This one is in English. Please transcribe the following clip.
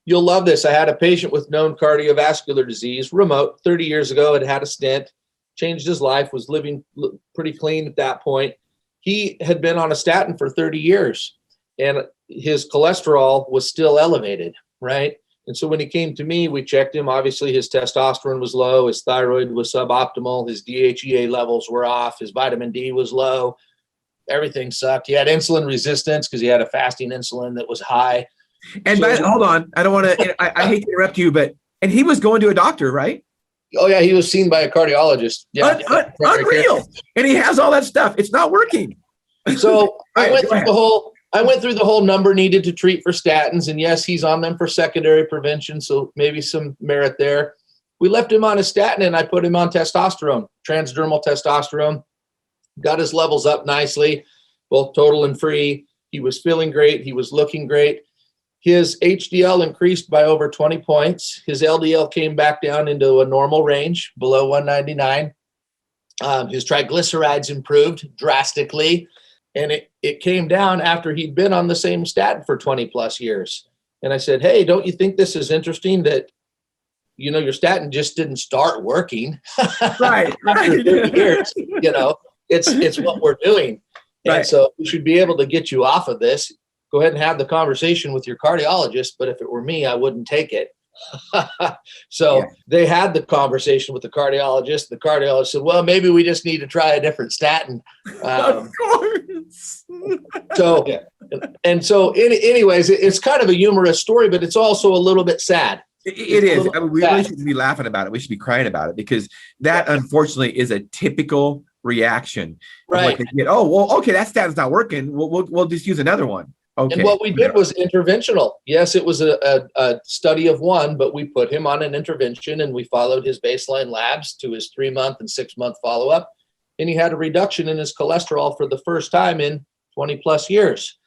You'll love this. I had a patient with known cardiovascular disease, remote, 30 years ago, had a stent, changed his life, was living pretty clean at that point. He had been on a statin for 30 years and his cholesterol was still elevated, right? And so when he came to me, we checked him. Obviously, his testosterone was low, his thyroid was suboptimal, his DHEA levels were off, his vitamin D was low, everything sucked. He had insulin resistance because he had a fasting insulin that was high. And hold on, I don't want to, I hate to interrupt you, and he was going to a doctor, right? Oh yeah, he was seen by a cardiologist. Yeah, unreal. And he has all that stuff. It's not working. So I went through the whole number needed to treat for statins, and yes, he's on them for secondary prevention, so maybe some merit there. We left him on a statin, and I put him on testosterone, transdermal testosterone. Got his levels up nicely, both total and free. He was feeling great. He was looking great. His HDL increased by over 20 points. His LDL came back down into a normal range, below 199. His triglycerides improved drastically. And it came down after he'd been on the same statin for 20 plus years. And I said, hey, don't you think this is interesting that, your statin just didn't start working? Right. After 30 years, it's what we're doing. And so we should be able to get you off of this. Go ahead and have the conversation with your cardiologist. But if it were me, I wouldn't take it. They had the conversation with the cardiologist. The cardiologist said, well, maybe we just need to try a different statin. Of course. Anyways, it's kind of a humorous story, but it's also a little bit sad. It is. I mean, we really shouldn't be laughing about it. We should be crying about it because that unfortunately is a typical reaction. Right. Oh, well, okay, that statin's not working. We'll just use another one. Okay. And what we did was interventional. Yes, it was a study of one, but we put him on an intervention and we followed his baseline labs to his 3-month and 6-month follow-up. And he had a reduction in his cholesterol for the first time in 20 plus years.